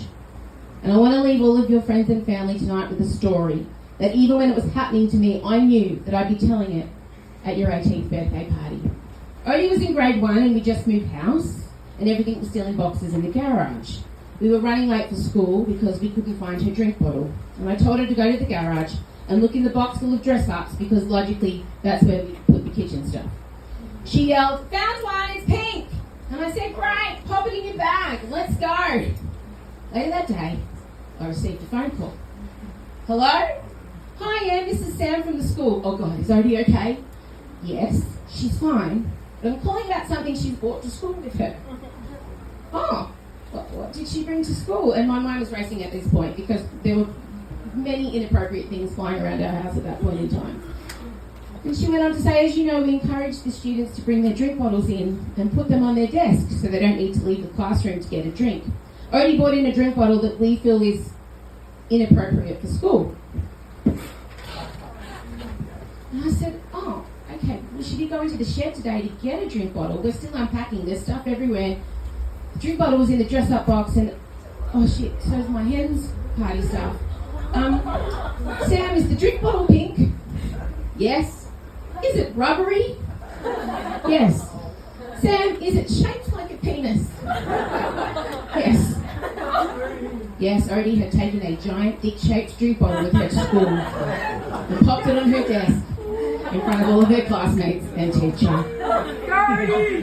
And I want to leave all of your friends and family tonight with a story that even when it was happening to me, I knew that I'd be telling it at your 18th birthday party. Odie was in grade 1 and we just moved house and everything was still in boxes in the garage. We were running late for school because we couldn't find her drink bottle. And I told her to go to the garage and look in the box full of dress-ups because logically that's where we put the kitchen stuff. She yelled, "Found one, it's pink!" And I said, "Great, pop it in your bag, let's go." Later that day, I received a phone call. "Hello? Hi, Em, this is Sam from the school." "Oh God, is Odie okay?" "Yes, she's fine, but I'm calling about something she's brought to school with her." "Oh, what did she bring to school?" And my mind was racing at this point because there were many inappropriate things flying around our house at that point in time. And she went on to say, "As you know, we encourage the students to bring their drink bottles in and put them on their desk so they don't need to leave the classroom to get a drink. Odie brought in a drink bottle that we feel is inappropriate for school." And I said, "Oh, okay, well, she did go into the shed today to get a drink bottle. We're still unpacking, there's stuff everywhere. The drink bottle was in the dress-up box and, oh shit, so's my hen's party stuff. Sam, is the drink bottle pink?" "Yes." "Is it rubbery?" "Yes." "Sam, is it shaped like a penis?" "Yes." Yes, Odie had taken a giant dick-shaped drink bottle with her to school and popped it on her desk in front of all of her classmates and teacher.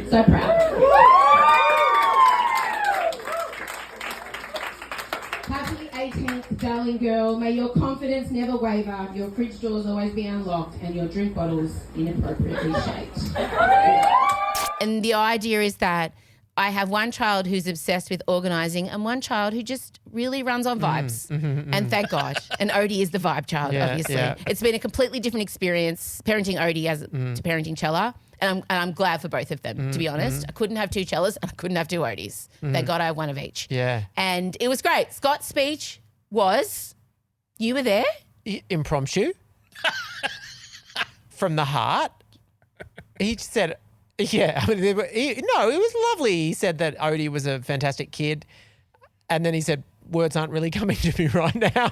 So proud. Happy 18th, darling girl. May your confidence never waver, your fridge doors always be unlocked, and your drink bottles inappropriately shaped. And the idea is that I have one child who's obsessed with organising and one child who just really runs on vibes. And thank God. And Odie is the vibe child, obviously. Yeah. It's been a completely different experience parenting Odie as to parenting Chella. And I'm glad for both of them, to be honest. I couldn't have two Cellas and I couldn't have two Odies. Thank God I have one of each. Yeah. And it was great. Scott's speech was, you were there? Impromptu. From the heart. He just said, yeah, I mean, it was lovely. He said that Odie was a fantastic kid. And then he said, words aren't really coming to me right now.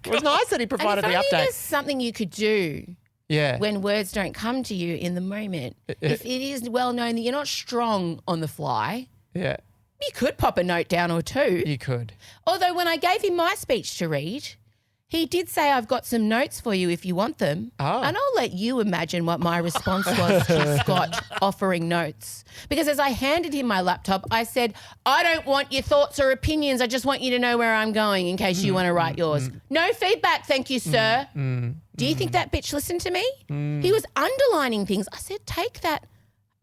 It was nice that he provided and the if only update. there's something you could do Yeah. when words don't come to you in the moment. If it is well known that you're not strong on the fly, Yeah. you could pop a note down or two. You could. Although when I gave him my speech to read, he did say, "I've got some notes for you if you want them." Oh. And I'll let you imagine what my response was to Scott offering notes. Because as I handed him my laptop, I said, "I don't want your thoughts or opinions. I just want you to know where I'm going in case you want to write yours. No feedback, thank you, sir." Do you think that bitch listened to me? He was underlining things. I said, take that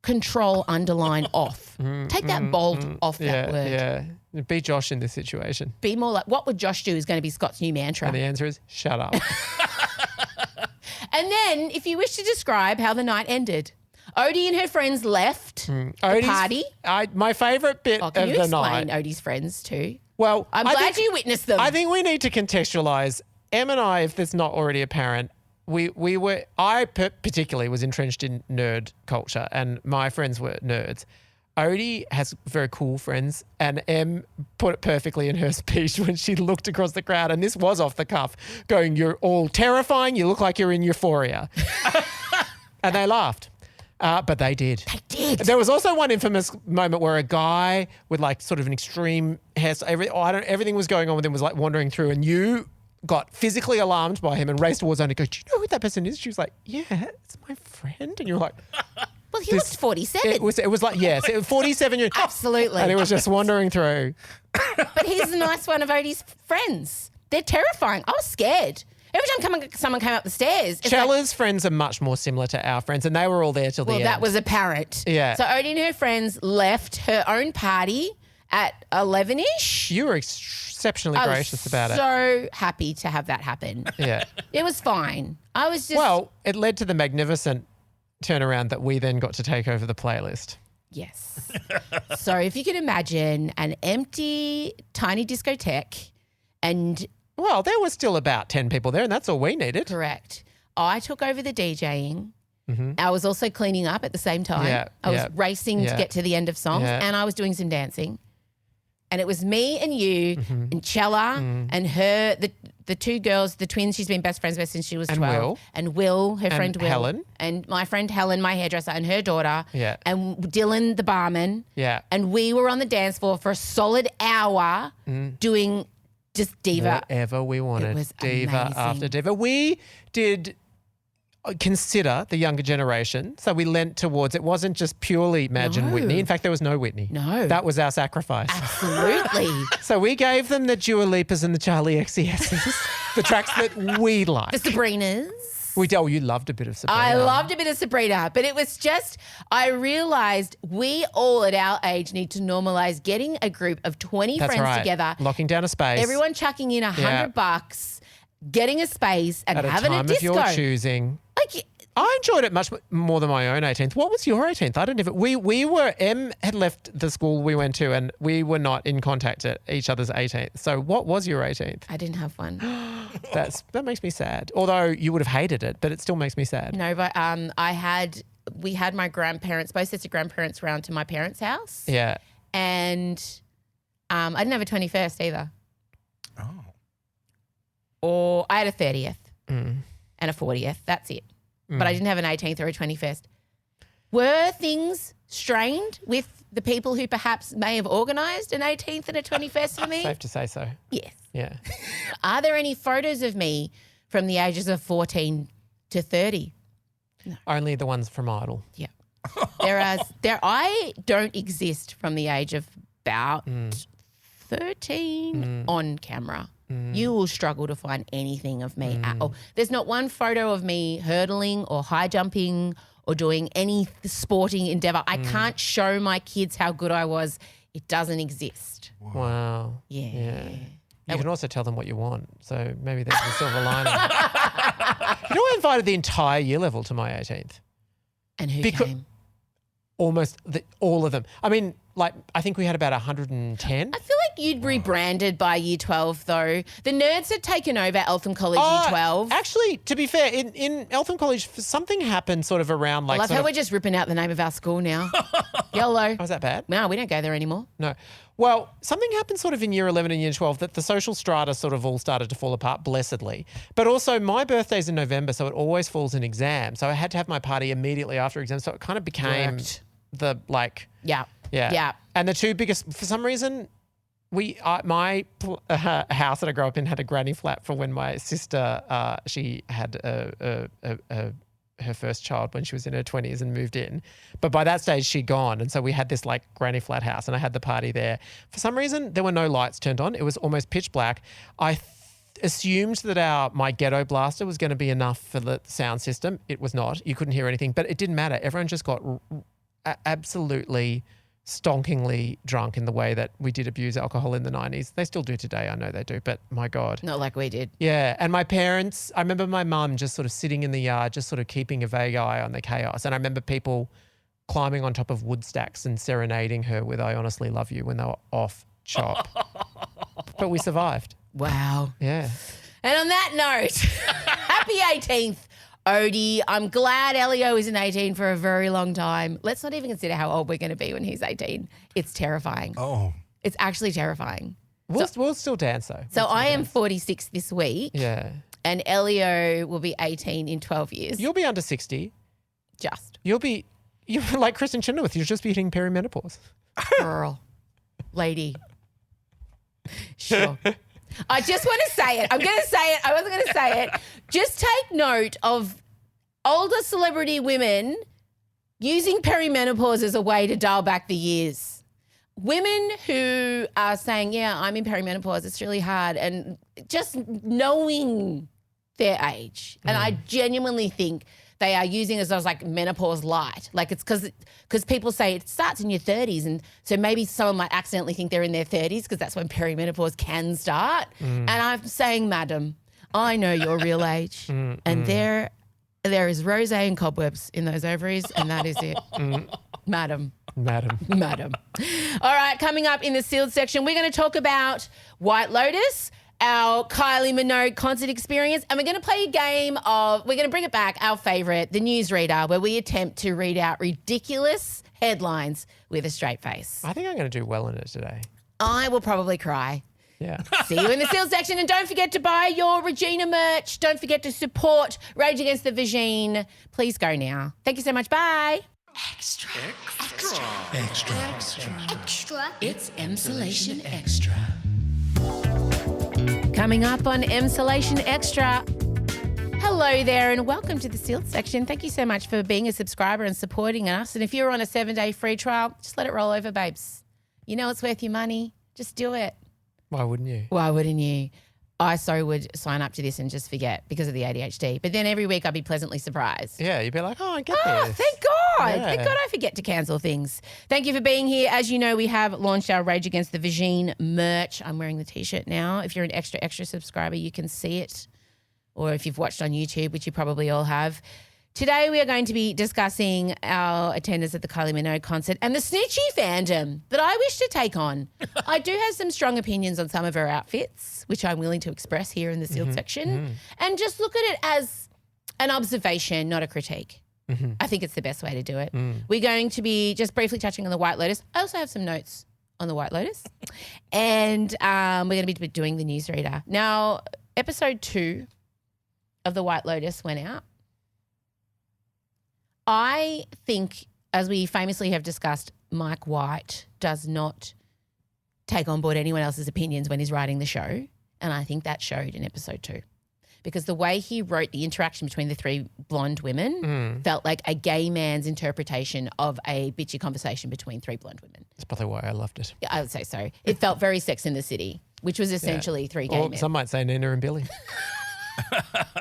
control underline off. Take that bold off that word. Yeah. Be Josh in this situation. Be more like, what would Josh do is going to be Scott's new mantra. And the answer is, shut up. And then if you wish to describe how the night ended, Odie and her friends left the party. My favourite bit of Can you the explain night. Odie's friends too? Well, I'm glad you witnessed them. I think we need to contextualise. Em and I, if that's not already apparent, I particularly was entrenched in nerd culture, and my friends were nerds. Odie has very cool friends, and Em put it perfectly in her speech when she looked across the crowd, and this was off the cuff, going, "You're all terrifying. You look like you're in Euphoria." And they laughed. But they did. They did. There was also one infamous moment where a guy with like sort of an extreme hairstyle, everything was going on with him, was like wandering through, and you got physically alarmed by him and raced towards her and go, "Do you know who that person is?" She was like, "Yeah, it's my friend." And you were like, well, he looked 47. It was like, yes, 47 years. Absolutely. And it was just wandering through. But he's a nice one of Odie's friends. They're terrifying. I was scared. Every time someone came up the stairs. Chella's friends are much more similar to our friends, and they were all there till the end. Well, that was apparent. Yeah. So Odie and her friends left her own party at 11-ish. You were exceptionally gracious about it. So happy to have that happen. Yeah. It was fine. I was just... Well, it led to the magnificent turnaround that we then got to take over the playlist. Yes. So if you can imagine an empty, tiny discotheque and... Well, there was still about 10 people there, and that's all we needed. Correct. I took over the DJing. I was also cleaning up at the same time. Yeah, I was racing to get to the end of songs, and I was doing some dancing. And it was me and you and Chella and her, the two girls, the twins she's been best friends with since she was 12. And Will, her friend Will. Helen. And my friend Helen, my hairdresser, and her daughter. Yeah. And Dylan, the barman. Yeah. And we were on the dance floor for a solid hour doing just diva. Whatever we wanted. It was diva amazing. after diva. We did consider the younger generation, so we leant towards, it wasn't just purely Madge and Whitney. In fact, there was no Whitney. No. That was our sacrifice. Absolutely. So we gave them the Dua Lipas and the Charlie XCSs, the tracks that we like. The Sabrinas. You loved a bit of Sabrina. I loved a bit of Sabrina, but it was just, I realised we all at our age need to normalise getting a group of 20 That's friends right. together. Locking down a space. Everyone chucking in $100, getting a space and at having a time a disco. of your choosing. Like, I enjoyed it much more than my own 18th. What was your 18th? I don't even. Em had left the school we went to, and we were not in contact at each other's 18th. So what was your 18th? I didn't have one. That makes me sad. Although you would have hated it, but it still makes me sad. No, but we had my grandparents, both sets of grandparents round to my parents' house. Yeah. And I didn't have a 21st either. Oh. Or I had a 30th and a 40th. That's it. But I didn't have an 18th or a 21st. Were things strained with the people who perhaps may have organised an 18th and a 21st for me? Safe to say so. Yes. Yeah. Are there any photos of me from the ages of 14 to 30? Only the ones from Idol. Yeah. I don't exist from the age of about 13 on camera. You will struggle to find anything of me at all. There's not one photo of me hurdling or high jumping or doing any sporting endeavour. I can't show my kids how good I was. It doesn't exist. Wow. Yeah. You can also tell them what you want. So maybe there's a silver lining. You know, I invited the entire year level to my 18th. And who came? Almost all of them. I mean, like, I think we had about 110. I feel like you'd rebranded by year 12 though. The nerds had taken over Eltham College year 12. Actually, to be fair, in Eltham College, something happened sort of around like... I love how we're just ripping out the name of our school now. YOLO. Was that bad? No, we don't go there anymore. No. Well, something happened sort of in year 11 and year 12 that the social strata sort of all started to fall apart, blessedly. But also my birthday's in November, so it always falls in exam. So I had to have my party immediate after exam. So it kind of became the like... Yeah. Yeah. And the two biggest, for some reason, my house that I grew up in had a granny flat for when my sister, she had her first child when she was in her 20s and moved in. But by that stage, she'd gone. And so we had this like granny flat house and I had the party there. For some reason, there were no lights turned on. It was almost pitch black. I assumed that my ghetto blaster was going to be enough for the sound system. It was not. You couldn't hear anything, but it didn't matter. Everyone just got absolutely stonkingly drunk in the way that we did abuse alcohol in the 90s. They still do today. I know they do, but my God. Not like we did. Yeah. And my parents, I remember my mum just sort of sitting in the yard, just sort of keeping a vague eye on the chaos. And I remember people climbing on top of wood stacks and serenading her with I Honestly Love You when they were off chop. But we survived. Wow. Yeah. And on that note, happy 18th, Odie. I'm glad Elio isn't 18 for a very long time. Let's not even consider how old we're going to be when he's 18. It's terrifying. Oh. It's actually terrifying. We'll still dance though. So I am 46 this week. Yeah. And Elio will be 18 in 12 years. You'll be under 60. Just. You're like Kristen Chenoweth. You'll just be hitting perimenopause. Girl. Lady. Sure. I just want to say it. I'm going to say it. I wasn't going to say it. Just take note of older celebrity women using perimenopause as a way to dial back the years. Women who are saying, yeah, I'm in perimenopause, it's really hard, and just knowing their age. And I genuinely think they are using it as like menopause light. Like it's because people say it starts in your 30s, and so maybe someone might accidentally think they're in their 30s because that's when perimenopause can start. And I'm saying, madam, I know your real age, and there is rosé and cobwebs in those ovaries, and that is it. Madam. All right, coming up in the sealed section, we're going to talk about White Lotus, our Kylie Minogue concert experience, and we're going to play a game of, we're going to bring it back, our favourite, the Newsreader, where we attempt to read out ridiculous headlines with a straight face. I think I'm going to do well in it today. I will probably cry. Yeah. See you in the sealed section, and don't forget to buy your Regina merch. Don't forget to support Rage Against the Vagine. Please go now. Thank you so much. Bye. Extra. It's Emsolation Extra. Coming up on Emsolation Extra. Hello there and welcome to the sealed section. Thank you so much for being a subscriber and supporting us. And if you're on a 7-day free trial, just let it roll over, babes. You know it's worth your money. Just do it. Why wouldn't you? Why wouldn't you? I so would sign up to this and just forget because of the ADHD. But then every week I'd be pleasantly surprised. Yeah, you'd be like, oh, I get Oh, this. thank God. Yeah. Thank God I forget to cancel things. Thank you for being here. As you know, we have launched our Rage Against the Vagine merch. I'm wearing the T-shirt now. If you're an extra subscriber, you can see it. Or if you've watched on YouTube, which you probably all have. Today we are going to be discussing our attendance at the Kylie Minogue concert and the snitchy fandom that I wish to take on. I do have some strong opinions on some of her outfits, which I'm willing to express here in the sealed section, and just look at it as an observation, not a critique. I think it's the best way to do it. We're going to be just briefly touching on the White Lotus. I also have some notes on the White Lotus. And we're going to be doing the Newsreader. Now, episode 2 of the White Lotus went out. I think, as we famously have discussed, Mike White does not take on board anyone else's opinions when he's writing the show. And I think that showed in episode 2. Because the way he wrote the interaction between the 3 blonde women felt like a gay man's interpretation of a bitchy conversation between 3 blonde women. That's probably why I loved it. Yeah, I would say so. It felt very Sex in the City, which was essentially 3 gay Or men. some might say Nina and Billy.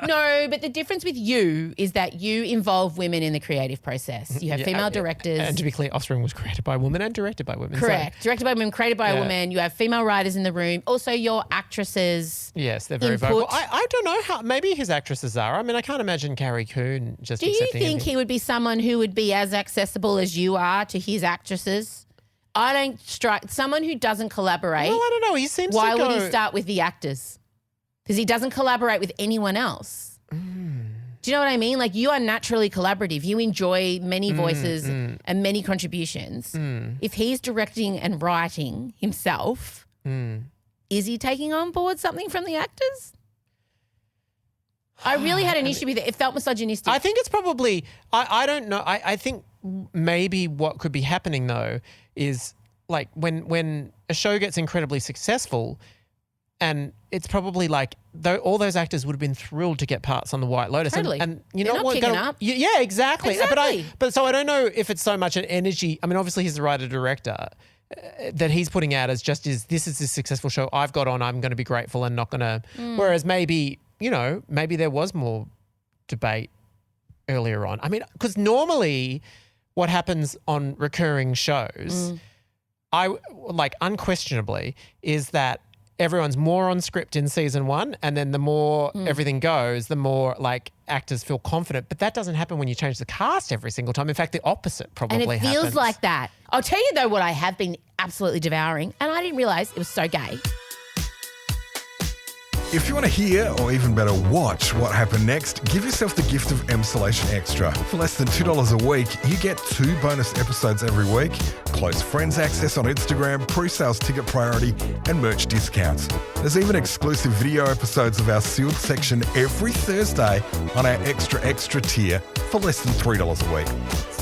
No, but the difference with you is that you involve women in the creative process. You have female directors. And to be clear, Offspring was created by a woman and directed by women. Correct. So, Directed by women, created by a woman. You have female writers in the room. Also, your actresses. Yes, they're very input. vocal. I don't know how, maybe his actresses are. I mean, I can't imagine Carrie Coon just Do you accepting think him. he would be someone who would be as accessible as you are to his actresses? I don't strike someone who doesn't collaborate. Well, I don't know. He seems Why to go... would he start with the actors? Because he doesn't collaborate with anyone else. Do you know what I mean? Like, you are naturally collaborative. You enjoy many voices and many contributions. If he's directing and writing himself, is he taking on board something from the actors? I really had an issue with it. It felt misogynistic. I think it's probably, I don't know. I think maybe what could be happening though is like when a show gets incredibly successful, and it's probably like all those actors would have been thrilled to get parts on the White Lotus. Totally. And you They're know not what? kicking up. Yeah, exactly. Exactly. But so I don't know if it's so much an energy. I mean, obviously he's the writer-director that he's putting out as just this is a successful show I've got on. I'm going to be grateful and not going to. Whereas maybe, maybe there was more debate earlier on. I mean, because normally what happens on recurring shows unquestionably, is that everyone's more on script in season 1, and then the more everything goes, the more like actors feel confident. But that doesn't happen when you change the cast every single time. In fact, the opposite probably happens. And it feels like that. I'll tell you though what I have been absolutely devouring, and I didn't realise it was so gay. If you want to hear, or even better, watch what happened next, give yourself the gift of Emsolation Extra. For less than $2 a week, you get 2 bonus episodes every week, close friends access on Instagram, pre-sales ticket priority, and merch discounts. There's even exclusive video episodes of our sealed section every Thursday on our Extra tier for less than $3 a week.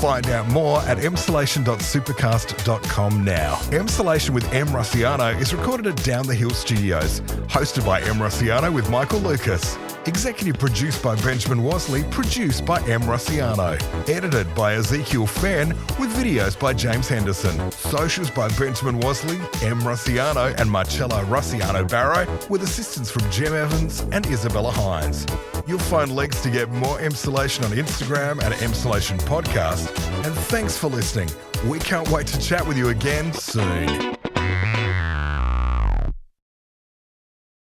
Find out more at emsolation.supercast.com now. Emsolation with M. Russiano is recorded at Down the Hill Studios, hosted by M. Russiano with Michael Lucas. Executive produced by Benjamin Wasley, produced by M. Russiano. Edited by Ezekiel Fenn, with videos by James Henderson. Socials by Benjamin Wasley, M. Russiano and Marcello Russiano Barrow, with assistance from Jem Evans and Isabella Hines. You'll find links to get more Emsolation on Instagram at Emsolation Podcast. And thanks for listening. We can't wait to chat with you again soon.